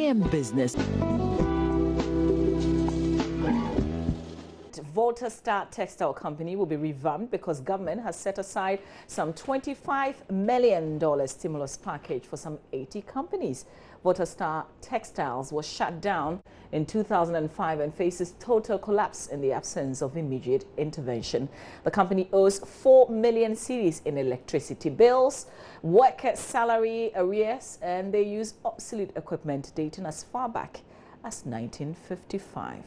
AM Business. Volta Star Textile Company will be revamped because government has set aside some $25 million stimulus package for some 80 companies. Volta Star Textiles was shut down in 2005 and faces total collapse in the absence of immediate intervention. The company owes 4 million cedis in electricity bills, worker salary arrears, and they use obsolete equipment dating as far back as 1955.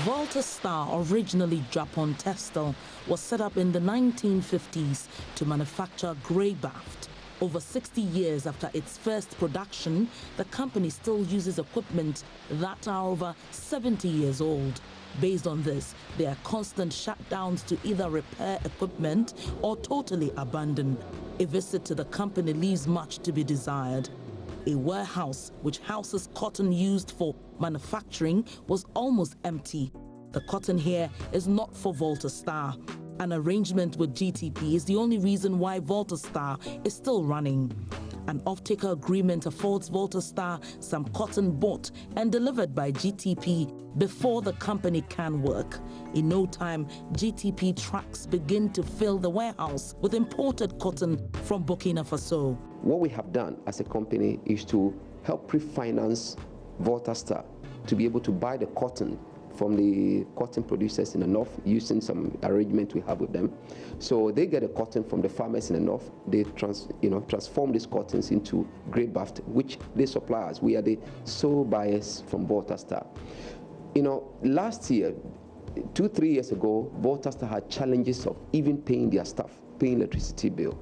Volta Star, originally Japan Textile, was set up in the 1950s to manufacture grey baft. Over 60 years after its first production, the company still uses equipment that are over 70 years old. Based on this, there are constant shutdowns to either repair equipment or totally abandon. A visit to the company leaves much to be desired. A warehouse which houses cotton used for manufacturing was almost empty. The cotton here is not for Volta Star. An arrangement with GTP is the only reason why Volta Star is still running. An off-taker agreement affords Volta Star some cotton bought and delivered by GTP before the company can work. In no time, GTP trucks begin to fill the warehouse with imported cotton from Burkina Faso. What we have done as a company is to help pre-finance Volta Star to be able to buy the cotton from the cotton producers in the north using some arrangement we have with them. So they get the cotton from the farmers in the north. They transform these cottons into grey baft, which they supply us. We are the sole buyers from Volta Star. Last year, 2-3 years ago, Volta Star had challenges of even paying their staff, paying electricity bill.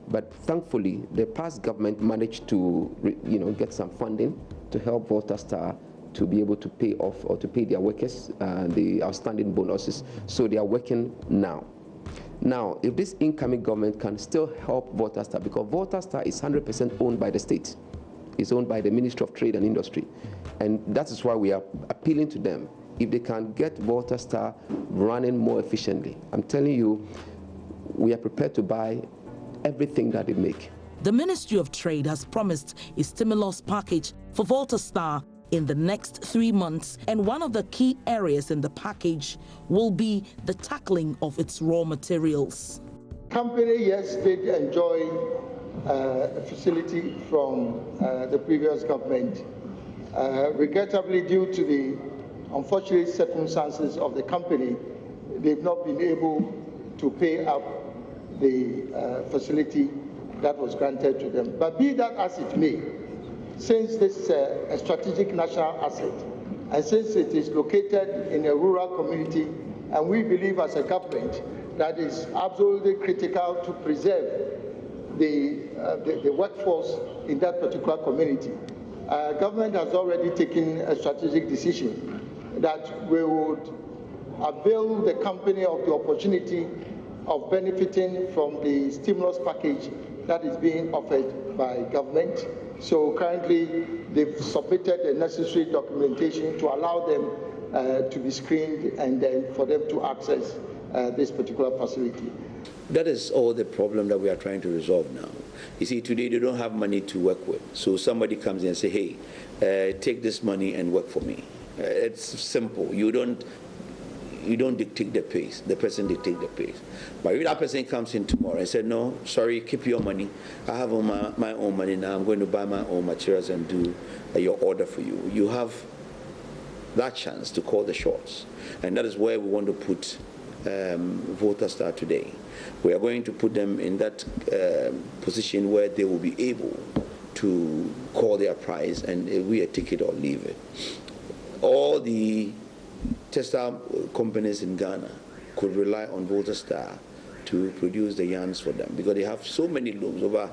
But thankfully, the past government managed to get some funding to help Volta Star to be able to pay off or to pay their workers the outstanding bonuses. So they are working now. Now, if this incoming government can still help Volta Star, because Volta Star is 100% owned by the state. It's owned by the Ministry of Trade and Industry. And that is why we are appealing to them. If they can get Volta Star running more efficiently, I'm telling you, we are prepared to buy everything that they make. The Ministry of Trade has promised a stimulus package for Volta Star in the next 3 months, and one of the key areas in the package will be the tackling of its raw materials. Company, yes, did enjoy a facility from the previous government. Regrettably, due to the unfortunate circumstances of the company, they've not been able to pay up the facility that was granted to them. But be that as it may, since this is a strategic national asset, and since it is located in a rural community, and we believe as a government that is absolutely critical to preserve the workforce in that particular community, government has already taken a strategic decision that we would avail the company of the opportunity of benefiting from the stimulus package that is being offered by government. So currently, they've submitted the necessary documentation to allow them to be screened and then for them to access this particular facility. That is all the problem that we are trying to resolve now. You see, today they don't have money to work with. So somebody comes in and says, hey, take this money and work for me. It's simple. You don't dictate the pace. The person dictates the pace. But if that person comes in tomorrow and said, no, sorry, keep your money. I have my own money now. I'm going to buy my own materials and do your order for you. You have that chance to call the shots. And that is where we want to put Volta Star today. We are going to put them in that position where they will be able to call their price and we take it or leave it. All the textile companies in Ghana could rely on Volta Star to produce the yarns for them, because they have so many looms, over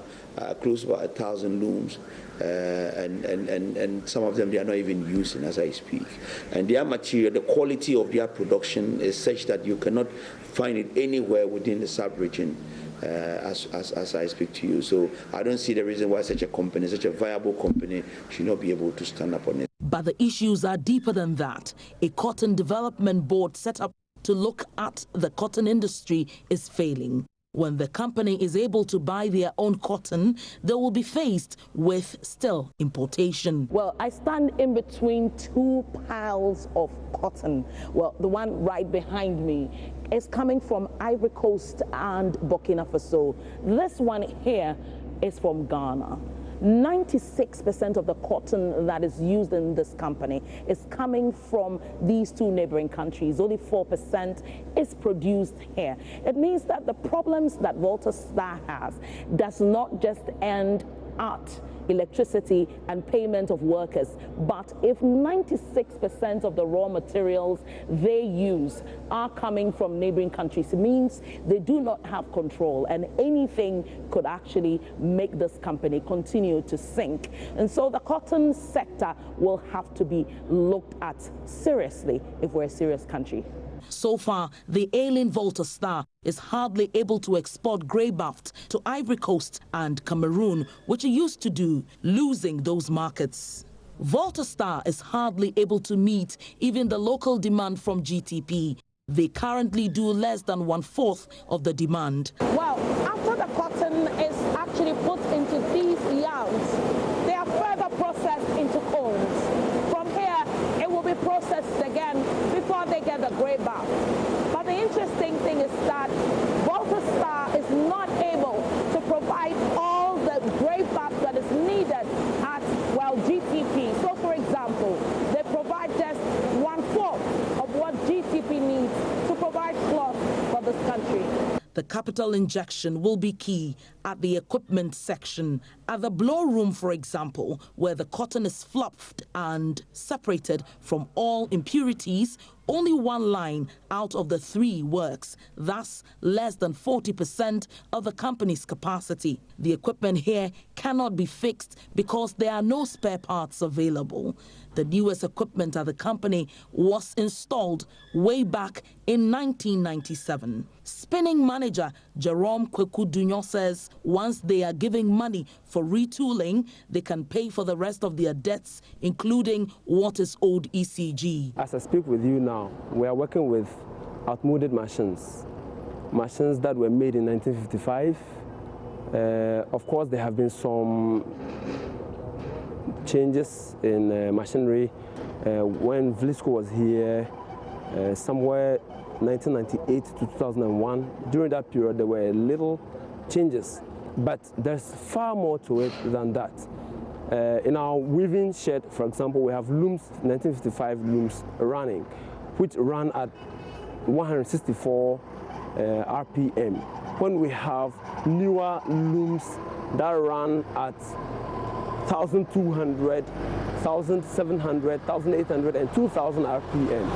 close to about 1,000 looms, and some of them they are not even using as I speak. And their material, the quality of their production is such that you cannot find it anywhere within the sub-region as I speak to you. So I don't see the reason why such a company, such a viable company, should not be able to stand up on it. But the issues are deeper than that. A cotton development board set up to look at the cotton industry is failing. When the company is able to buy their own cotton, they will be faced with still importation. Well, I stand in between two piles of cotton. Well, the one right behind me is coming from Ivory Coast and Burkina Faso. This one here is from Ghana. 96% of the cotton that is used in this company is coming from these two neighboring countries. Only 4% is produced here. It means that the problems that Volta Star has does not just end at electricity and payment of workers, but if 96% of the raw materials they use are coming from neighboring countries, it means they do not have control, and anything could actually make this company continue to sink. And so the cotton sector will have to be looked at seriously if we're a serious country. So far, the ailing Volta Star is hardly able to export grey baft to Ivory Coast and Cameroon, which it used to do, losing those markets. Volta Star is hardly able to meet even the local demand from GTP. They currently do less than 1/4 of the demand. Well, after the cotton is actually put into these yarns, they are further processed into cones. From here, it will be processed again before they get the grey baft. But the interesting thing is that Volta Star is not able to provide all the grey baft that is needed at, well, GTP. So, for example, they provide just 1/4 of what GTP needs to provide cloth for this country. The capital injection will be key at the equipment section. At the blow room, for example, where the cotton is fluffed and separated from all impurities, only one line out of the 3 works, thus less than 40% of the company's capacity. The equipment here cannot be fixed because there are no spare parts available. The newest equipment at the company was installed way back in 1997. Spinning manager Jerome Kweku-Dunyo says once they are giving money for retooling, they can pay for the rest of their debts, including what is owed ECG. As I speak with you now, we are working with outmoded machines that were made in 1955. Of course, there have been some changes in machinery. When Vlisco was here, somewhere 1998 to 2001, during that period there were little changes, but there's far more to it than that. In our weaving shed, for example, we have looms, 1955 looms running, which run at 164 RPM. When we have newer looms that run at 1,200, 1,700, 1,800 and 2,000 RPM.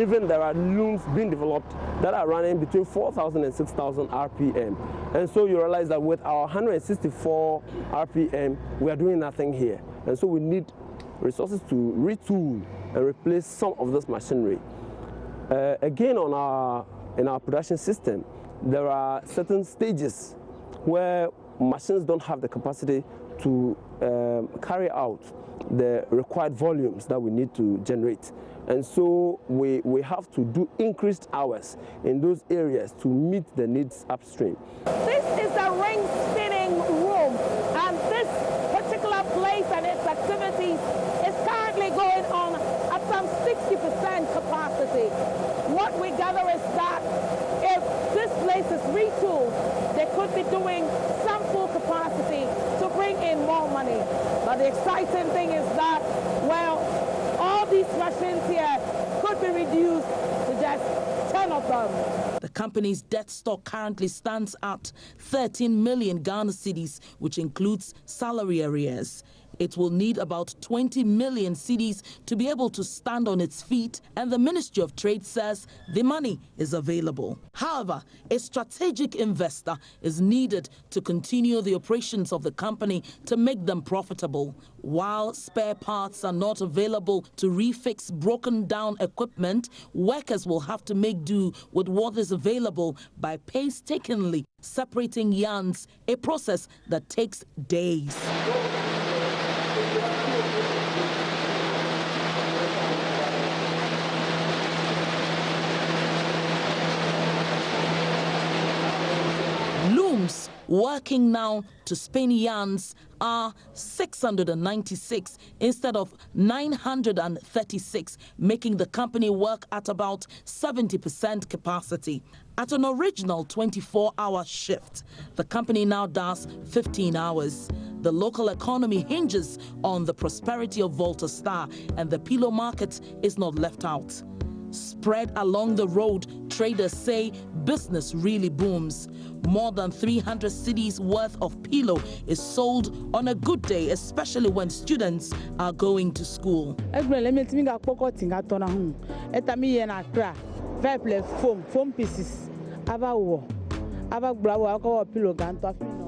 Even there are looms being developed that are running between 4,000 and 6,000 RPM. And so you realize that with our 164 RPM, we are doing nothing here. And so we need resources to retool and replace some of this machinery. Again, in our production system, there are certain stages where machines don't have the capacity to carry out the required volumes that we need to generate. And so we have to do increased hours in those areas to meet the needs upstream. This is the ring spinning room, and this particular place and its activities is currently going on at some 60% capacity. What we gather is that if this place is retooled, they could be doing some full capacity to bring in more money. But the exciting thing is that, well, all these machines here could be reduced to just 10 of them. The company's debt stock currently stands at 13 million Ghana cedis, which includes salary arrears. It will need about 20 million cedis to be able to stand on its feet, and the Ministry of Trade says the money is available. However, a strategic investor is needed to continue the operations of the company to make them profitable. While spare parts are not available to refix broken down equipment, workers will have to make do with what is available by painstakingly separating yarns, a process that takes days. Looms working now to spin yarns are 696 instead of 936, making the company work at about 70% capacity. At an original 24-hour shift, the company now does 15 hours. The local economy hinges on the prosperity of Volta Star, and the pillow market is not left out. Spread along the road, traders say business really booms. More than 300 cedis worth of pillow is sold on a good day, especially when students are going to school. Foam pieces.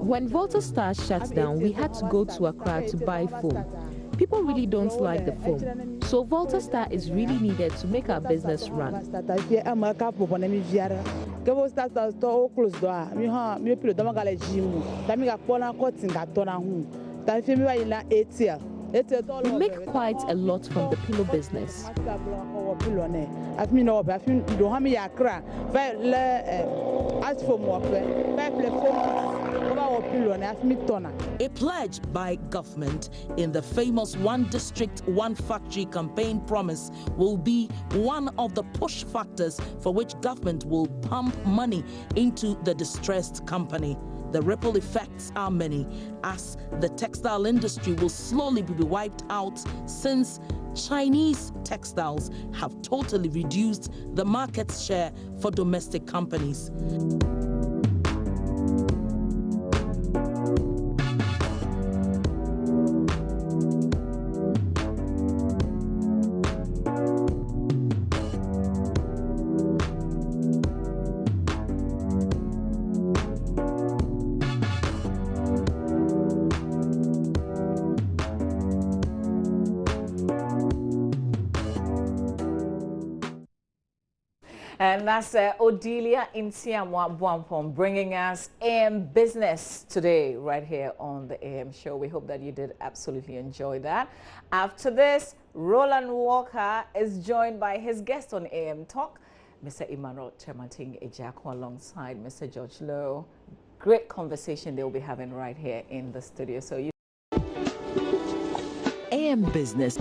When Volta Star shut down, we had to go to Accra to buy foam. People really don't like the foam, so Volta Star is really needed to make our business run. We make quite a lot from the pillow business. A pledge by government in the famous One District, One Factory campaign promise will be one of the push factors for which government will pump money into the distressed company. The ripple effects are many, as the textile industry will slowly be wiped out since Chinese textiles have totally reduced the market share for domestic companies. And that's Odelia Intiamwa Bwampom bringing us AM Business today right here on the AM show. We hope that you did absolutely enjoy that. After this, Roland Walker is joined by his guest on AM Talk, Mr. Emmanuel Chemating Ejaku, alongside Mr. George Lowe. Great conversation they'll be having right here in the studio. So AM Business.